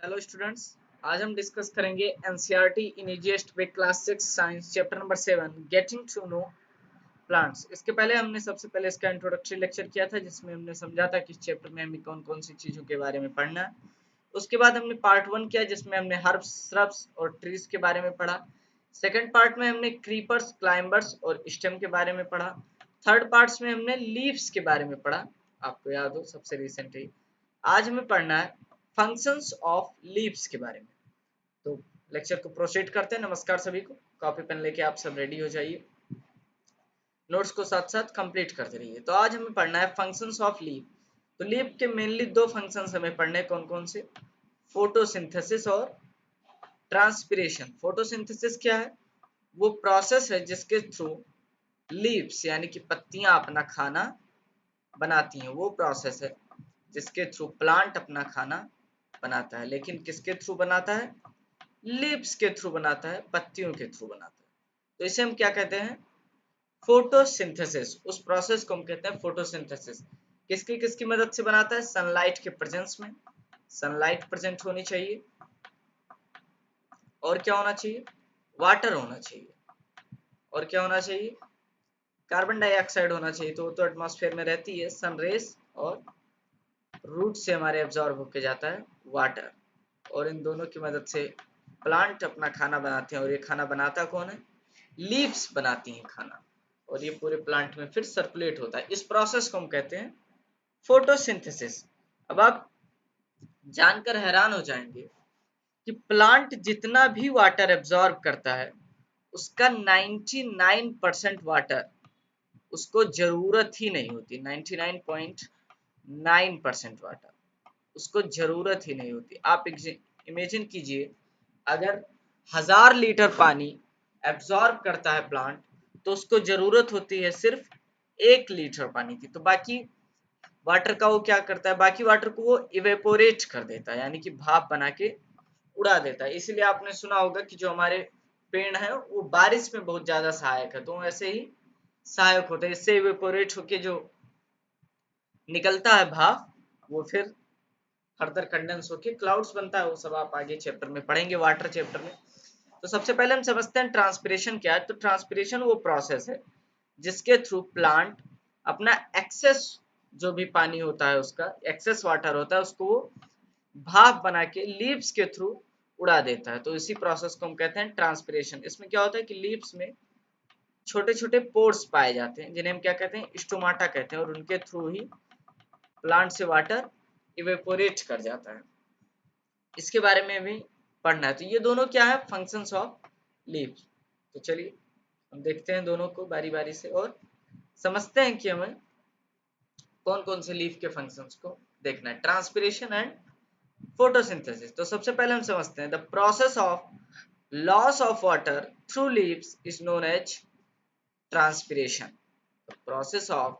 Hello students. आज हम discuss करेंगे NCERT in easiest way class 6 science chapter number 7 getting to know plants. इसके पहले हमने सबसे पहले इसका इंट्रोडक्टरी लेक्चर किया था जिसमें हमने समझा था कि इस चैप्टर में हमें कौन कौन सी चीज़ों के बारे में पढ़ना है। उसके बाद हमने पार्ट 1 किया जिसमें हमने हर्ब्स, श्रब्स और ट्रीज के बारे में पढ़ा। सेकेंड पार्ट में हमने क्रीपर्स, क्लाइंबर्स और स्टेम के बारे में पढ़ा। थर्ड पार्ट्स में हमने लीव्स के बारे में पढ़ा, आपको याद हो सबसे रिसेंटली। आज हमें पढ़ना है फंक्शंस ऑफ लीव्स के बारे में। तो लेक्चर को प्रोसीड करते हैं। नमस्कार सभी को। कॉपी पेन लेके आप सब रेडी हो जाइए, नोट्स को साथ साथ कंप्लीट करते रहिए। तो आज हमें पढ़ना है फंक्शंस ऑफ लीव। तो लीव के मेनली दो फंक्शंस हमें पढ़ने, कौन कौन से? फोटोसिंथेसिस और ट्रांसपिरेशन। फोटोसिंथेसिस क्या है? वो प्रोसेस है जिसके थ्रू लीव्स यानी कि पत्तियां अपना खाना बनाती हैं। वो प्रोसेस है जिसके थ्रू प्लांट अपना खाना बनाता है। लेकिन किसके थ्रू बनाता है? लीव्स के थ्रू बनाता है, पत्तियों के थ्रू बनाता है। तो इसे हम क्या कहते हैं? फोटोसिंथेसिस। उस प्रोसेस को हम कहते हैं फोटोसिंथेसिस। किसकी किसकी मदद से बनाता है? सनलाइट के प्रेजेंस में। सनलाइट प्रेजेंट होनी चाहिए और क्या होना चाहिए? वाटर होना चाहिए। और क्या होना चाहिए? कार्बन डाइऑक्साइड होना चाहिए। तो एटमॉस्फेयर में रहती है। सन रेस और रूट से हमारे एब्जॉर्ब होके जाता है वाटर, और इन दोनों की मदद से प्लांट अपना खाना बनाते हैं। और ये खाना बनाता कौन है? लीव्स बनाती हैं खाना, और ये पूरे प्लांट में फिर सर्कुलेट होता है। इस प्रोसेस को हम कहते हैं फोटोसिंथेसिस। अब आप जानकर हैरान हो जाएंगे कि प्लांट जितना भी वाटर एब्जॉर्ब करता है उसका 99% वाटर उसको जरूरत ही नहीं होती। 99.9% वाटर उसको जरूरत ही नहीं होती। आप इमेजिन कीजिए, अगर 1000 लीटर पानी एब्जॉर्ब करता है प्लांट तो उसको जरूरत होती है सिर्फ 1 लीटर पानी की। तो बाकी वाटर का वो क्या करता है? बाकी वाटर को वो इवेपोरेट कर देता है, यानी कि भाप बना के उड़ा देता है। इसीलिए आपने सुना होगा कि जो हमारे पेड़ है वो बारिश में बहुत ज्यादा सहायक है। तो ऐसे ही सहायक होते हैं। इससे इवेपोरेट होके जो निकलता है भाप, वो फिर फर्दर कंडेंस होके क्लाउड्स बनता है। वो सब आप आगे चैप्टर में पढ़ेंगे, वाटर चैप्टर में। तो सबसे पहले हम समझते हैं ट्रांसपिरेशन क्या है। तो ट्रांसपिरेशन वो प्रोसेस है जिसके थ्रू प्लांट अपना एक्सेस, जो भी पानी होता है उसका एक्सेस वाटर होता है, उसको वो भाप बना के लीव्स के थ्रू उड़ा देता है। तो इसी प्रोसेस को हम कहते हैं ट्रांसपिरेशन। इसमें क्या होता है कि लीव्स में छोटे छोटे पोर्स पाए जाते हैं जिन्हें हम क्या कहते हैं? स्टोमाटा कहते हैं, और उनके थ्रू ही प्लांट से वाटर इवेपोरेट कर जाता है। इसके बारे में भी पढ़ना है। तो ये दोनों क्या है? Functions of leaves. तो चलिए हम देखते हैं दोनों को बारी बारी से और समझते हैं कि हमें कौन कौन से लीफ के फंक्शंस को देखना है। Transpiration and photosynthesis. तो सबसे पहले हम समझते हैं the process of loss of water through leaves is known as transpiration. The process of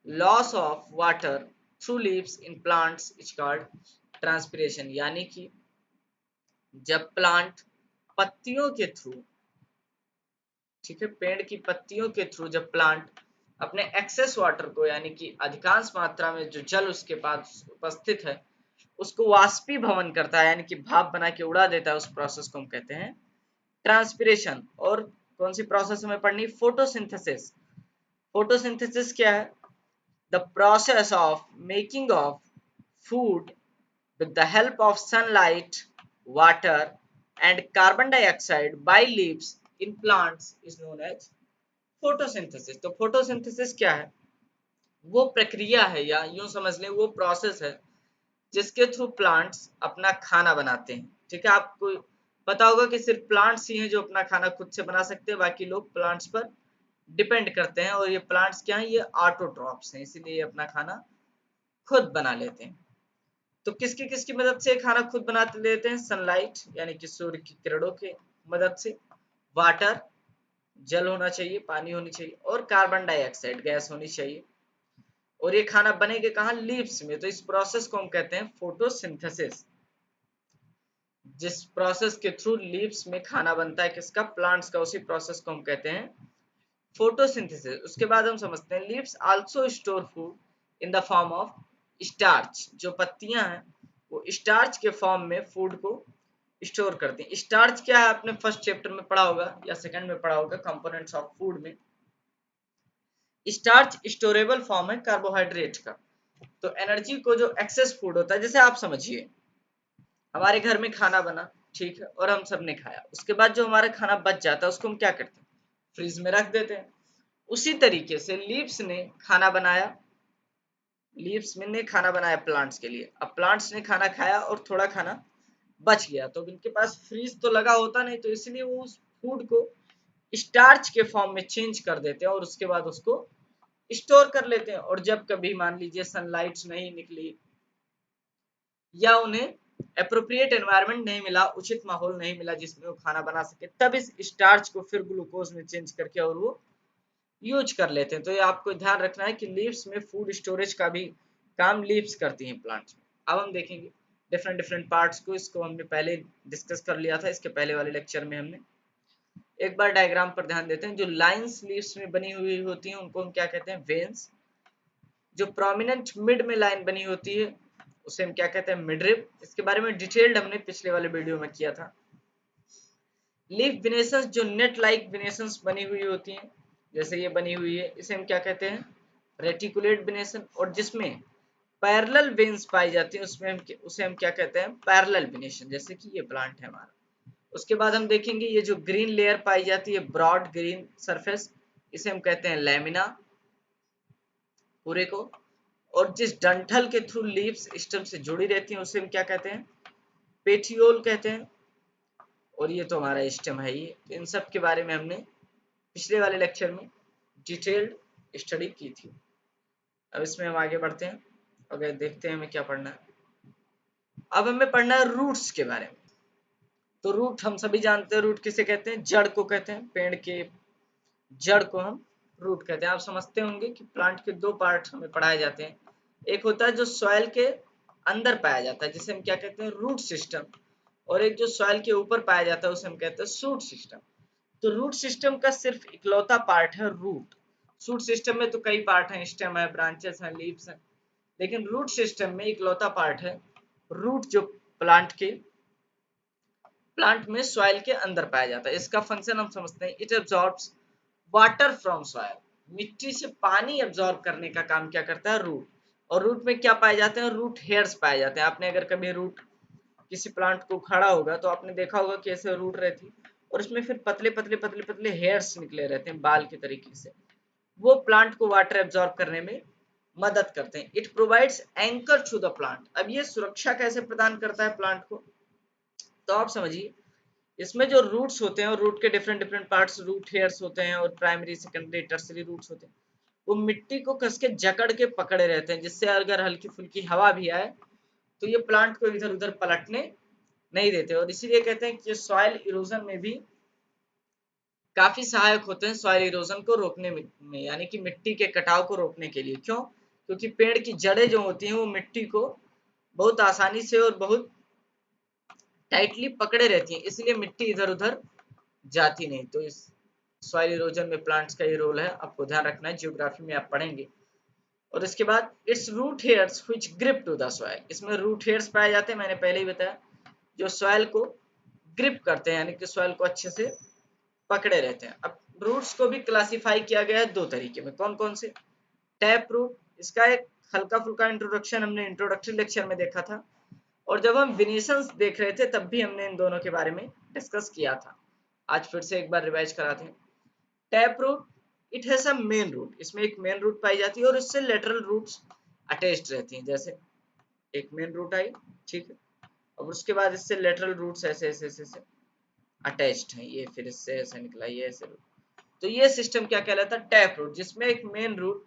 loss of water through leaves in plants is called transpiration. यानी कि जब प्लांट पत्तियों के थ्रू, ठीक है, पेड़ की पत्तियों के थ्रू जब प्लांट अपने एक्सेस वाटर को, यानी कि अधिकांश मात्रा में जो जल उसके पास उपस्थित है, उसको वाष्पीभवन करता है, यानी कि भाप बना के उड़ा देता है, उस प्रोसेस को हम कहते हैं ट्रांसपिरेशन। और कौन सी प्रोसेस हमें पढ़नी? फोटोसिंथेसिस। फोटोसिंथेसिस क्या है? The process of making of food with the help of sunlight, water, and carbon dioxide by leaves in plants is known as photosynthesis। तो photosynthesis क्या है? वो प्रक्रिया है, या यूं समझ लें वो प्रोसेस है जिसके थ्रू प्लांट्स अपना खाना बनाते हैं। ठीक है, आपको पता होगा कि सिर्फ प्लांट्स ही हैं जो अपना खाना खुद से बना सकते हैं, बाकी लोग प्लांट्स पर डिपेंड करते हैं। और ये प्लांट्स क्या हैं? ये ऑटोट्रॉप्स हैं, इसीलिए ये अपना खाना खुद बना लेते हैं। तो किसकी किसकी मदद से खाना खुद बनाते लेते हैं? सनलाइट यानी कि सूर्य की किरणों की मदद से, वाटर जल होना चाहिए, पानी होनी चाहिए, और कार्बन डाइऑक्साइड गैस होनी चाहिए। और ये खाना बनेगा कहाँ? लीव्स में। तो इस प्रोसेस को हम कहते हैं फोटोसिंथेसिस। जिस प्रोसेस के थ्रू लीव्स में खाना बनता है किसका? प्लांट्स का, उसी प्रोसेस को हम कहते हैं फोटोसिंथेसिस। उसके बाद हम समझते हैं leaves also store food in the form of starch. जो पत्तियां हैं वो स्टार्च के फॉर्म में फूड को स्टोर करती हैं। स्टार्च क्या है आपने फर्स्ट चैप्टर में पढ़ा होगा या सेकंड में पढ़ा होगा, कंपोनेंट्स ऑफ फूड में। स्टार्च स्टोरेबल फॉर्म है कार्बोहाइड्रेट का। तो एनर्जी को जो एक्सेस फूड होता है, जैसे आप समझिए हमारे घर में खाना बना, ठीक है, और हम सब ने खाया, उसके बाद जो हमारा खाना बच जाता है उसको हम क्या करते हैं, फ्रिज में रख देते हैं। उसी तरीके से लीव्स ने खाना बनाया, लीव्स में ने खाना बनाया प्लांट्स के लिए। अब प्लांट्स ने खाना खाया और थोड़ा खाना बच गया, तो उनके पास फ्रीज तो लगा होता नहीं, तो इसलिए वो उस फूड को स्टार्च के फॉर्म में चेंज कर देते हैं और उसके बाद उसको स्टोर कर लेते हैं। और जब कभी मान लीजिए सनलाइट नहीं निकली या उन्हें अप्रोप्रिएट एनवायरनमेंट नहीं मिला, उचित माहौल नहीं मिला जिसमें वो खाना बना सके, तब इस स्टार्च को फिर ग्लूकोज में चेंज करके और वो यूज कर लेते हैं। तो ये आपको ध्यान रखना है कि लीव्स में फूड स्टोरेज का भी काम लीव्स करती हैं प्लांट्स में। अब हम देखेंगे डिफरेंट डिफरेंट पार्ट्स को, इसको हमने पहले डिस्कस कर लिया था इसके पहले वाले लेक्चर में। हमने एक बार डायग्राम पर ध्यान देते हैं। जो लाइंस लीव्स में बनी हुई होती हैं उनको हम क्या कहते हैं, वेन्स। जो प्रोमिनेंट मिड में लाइन बनी होती है उसे हम क्या कहते हैं, मिडरिब। इसके बारे में डिटेल्ड हमने पिछले वाले वीडियो में किया था। लीफ विनेसेंस जो नेट लाइक विनेसेंस बनी हुई होती हैं, जैसे ये बनी हुई है, इसे हम क्या कहते हैं, रेटिकुलेट विनेसन। और जिसमें पैरेलल वेन्स पाई जाती हैं उसमें उसे हम क्या कहते हैं, पैरेलल विनेशन, जैसे कि ये प्लांट है हमारा। उसके बाद हम देखेंगे ये जो ग्रीन लेयर पाई जाती है, ब्रॉड ग्रीन सरफेस, इसे हम कहते हैं लैमिना पूरे को। और जिस डंठल के थ्रू लीव्स स्टेम से जुड़ी रहती हैं उसे हम क्या कहते हैं, पेटियोल कहते हैं। और ये तो हमारा स्टेम है ही। तो इन सब के बारे में हमने पिछले वाले लेक्चर में डिटेल्ड स्टडी की थी। अब इसमें हम आगे बढ़ते हैं, अगर देखते हैं हमें क्या पढ़ना है। अब हमें पढ़ना है रूट्स के बारे में। तो रूट हम सभी जानते हैं, रूट किसे कहते हैं, जड़ को कहते हैं। पेड़ के जड़ को हम रूट कहते हैं। आप समझते होंगे कि प्लांट के दो पार्ट हमें पढ़ाए जाते हैं। एक होता है जो सॉइल के अंदर पाया जाता है, जिसे हम क्या कहते हैं, रूट सिस्टम। और एक जो सॉइल के ऊपर पाया जाता है उसे हम कहते हैं शूट सिस्टम। तो रूट सिस्टम का सिर्फ इकलौता पार्ट है रूट। शूट सिस्टम में तो कई पार्ट हैं, स्टेम है, ब्रांचेस हैं, लीव्स हैं, लेकिन रूट सिस्टम में इकलौता पार्ट है रूट, जो प्लांट में सॉइल के अंदर पाया जाता है। इसका फंक्शन हम समझते हैं, it absorbs water from soil. मिट्टी से पानी एब्जॉर्ब करने का काम क्या करता है, रूट। और रूट में क्या पाए जाते हैं, रूट हेयर्स पाए जाते हैं। आपने अगर कभी रूट किसी प्लांट को उखाड़ा होगा तो आपने देखा होगा कि ऐसे रूट रहती और उसमें फिर पतले पतले पतले पतले हेयर्स निकले रहते हैं बाल के तरीके से। वो प्लांट को वाटर एब्जॉर्ब करने में मदद करते हैं। It provides anchor to the plant. अब ये सुरक्षा कैसे प्रदान करता है प्लांट को, तो आप समझिए इसमें जो रूट्स होते हैं और रूट के different different parts, root hairs होते हैं और प्राइमरी सेकेंडरी टर्सरी रूट्स होते हैं, वो मिट्टी को कस के जकड़ के पकड़े रहते हैं, जिससे अगर हल्की फुल्की हवा भी आए तो ये प्लांट को इधर उधर पलटने नहीं देते। और इसीलिए कहते हैं कि सॉइल इरोजन में भी काफी सहायक होते हैं, सॉइल इरोजन को रोकने में, यानी कि मिट्टी के कटाव को रोकने के लिए। क्यों, क्योंकि पेड़ की जड़ें जो होती हैं वो मिट्टी को बहुत आसानी से और बहुत टाइटली पकड़े रहती हैं, इसलिए मिट्टी इधर उधर जाती नहीं। तो इस सॉइल इरोजन में प्लांट्स का ये रोल है, आपको ध्यान रखना है, जियोग्राफी में आप पढ़ेंगे। और इसके बाद its root hairs which grip to the soil. इसमें रूट हेयर्स पाए जाते हैं, मैंने पहले ही बताया, जो सॉइल को ग्रिप करते हैं, यानी कि सॉइल को अच्छे से पकड़े रहते हैं। अब रूट्स को भी क्लासिफाई किया गया है दो तरीके में। कौन कौन से, टैप रूट, इसका एक हल्का फुल्का इंट्रोडक्शन हमने इंट्रोडक्टरी लेक्चर में देखा था, और जब हम विनेशंस देख रहे थे तब भी हमने इन दोनों के बारे में डिस्कस किया था। आज फिर से एक बार रिवाइज कराते हैं। Tap root, it has a main root. इसमें एक मेन रूट पाई जाती है और इससे लेटरल रूट्स अटैच्ड रहती हैं। जैसे एक मेन रूट आई, ठीक है, और उसके बाद इससे लेटरल रूट्स ऐसे ऐसे ऐसे, ऐसे अटैच्ड हैं। ये फिर इससे ऐसे निकला, ये ऐसे रूट। तो ये सिस्टम क्या कहलाता है, टैप रूट, जिसमें एक मेन रूट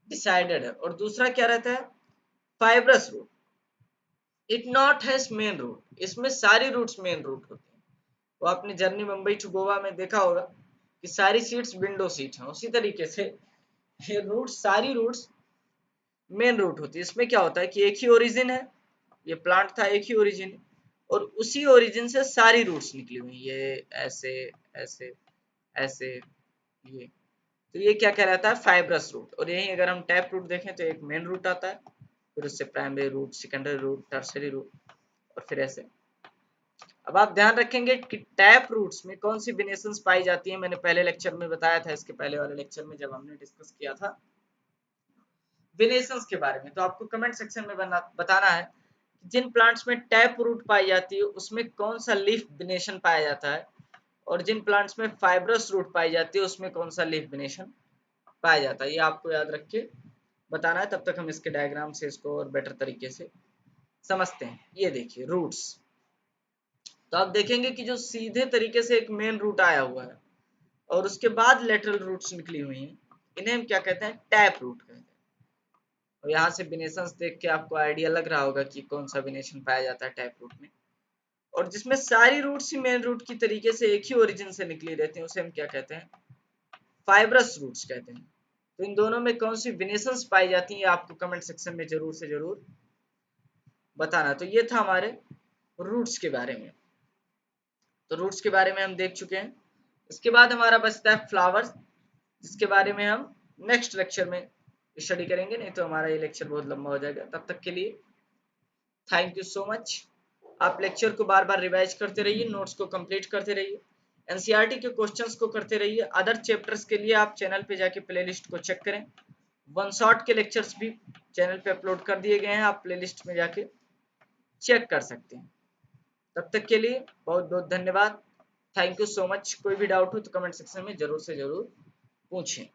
डिसाइडेड है और दूसरा क्या रहता है, fibrous root. It not has main root, इसमें सारी रूट्स मेन रूट होती हैं। वो आपने जर्नी मुंबई टू गोवा में देखा होगा कि सारी सीट्स विंडो सीट हैं, उसी तरीके से ये रूट्स, सारी रूट्स मेन रूट होती है। इसमें क्या होता है कि एक ही ओरिजिन है, ये प्लांट था एक ही ओरिजिन, और उसी ओरिजिन से सारी रूट्स निकली हुई, ये ऐसे ऐसे ऐसे, ये। तो ये क्या कहलाता है, फाइब्रस रूट। और यही अगर हम टैप रूट देखें तो एक मेन रूट आता है, फिर उससे primary root, secondary root, tertiary root और फिर ऐसे। अब आप ध्यान रखेंगे कि टैप रूट्स में कौन सी वेरिएशंस पाई जाती है। मैंने पहले लेक्चर में बताया था, इसके पहले वाले लेक्चर में जब हमने डिस्कस किया था वेरिएशंस के बारे में। तो आपको कमेंट सेक्शन में बताना है कि जिन प्लांट्स में टैप रूट पाई जाती है उसमें कौन सा लीफ वेनेशन पाया जाता है, और जिन प्लांट्स में फाइब्रस रूट पाई जाती है उसमें कौन सा लीफ वेनेशन पाया जाता है। ये आपको याद रख के बताना है। तब तक हम इसके डायग्राम से इसको और बेटर तरीके से समझते हैं। ये देखिए रूट्स, तो आप देखेंगे कि जो सीधे तरीके से एक मेन रूट आया हुआ है और उसके बाद लेटरल रूट्स निकली हुई हैं, इन्हें हम क्या कहते हैं, टैप रूट कहते हैं। और यहाँ से वेनेशंस देख के आपको आइडिया लग रहा होगा कि कौन सा वेनेशन पाया जाता है टैप रूट में, और जिसमें सारी रूट्स ही मेन रूट की तरीके से एक ही ओरिजिन से निकली रहती हैं, उसे हम क्या कहते हैं, फाइब्रस रूट्स कहते हैं। तो इन दोनों में कौन सी वेनेशंस पाई जाती है आपको कमेंट सेक्शन में जरूर से जरूर बताना। तो ये था हमारे रूट्स के बारे में। तो रूट्स के बारे में हम देख चुके हैं। इसके बाद हमारा बचता है फ्लावर्स, जिसके बारे में हम नेक्स्ट लेक्चर में स्टडी करेंगे, नहीं तो हमारा ये लेक्चर बहुत लंबा हो जाएगा। तब तक के लिए थैंक यू सो मच। आप लेक्चर को बार बार रिवाइज करते रहिए, नोट्स को कंप्लीट करते रहिए, एनसीईआरटी के क्वेश्चंस को करते रहिए। अदर चैप्टर्स के लिए आप चैनल पे जाके प्लेलिस्ट को चेक करें। वन शॉट के लेक्चर्स भी चैनल पे अपलोड कर दिए गए हैं, आप प्लेलिस्ट में जाके चेक कर सकते हैं। तब तक के लिए बहुत बहुत धन्यवाद। Thank you so much. कोई भी डाउट हो तो कमेंट सेक्शन में जरूर से जरूर पूछें।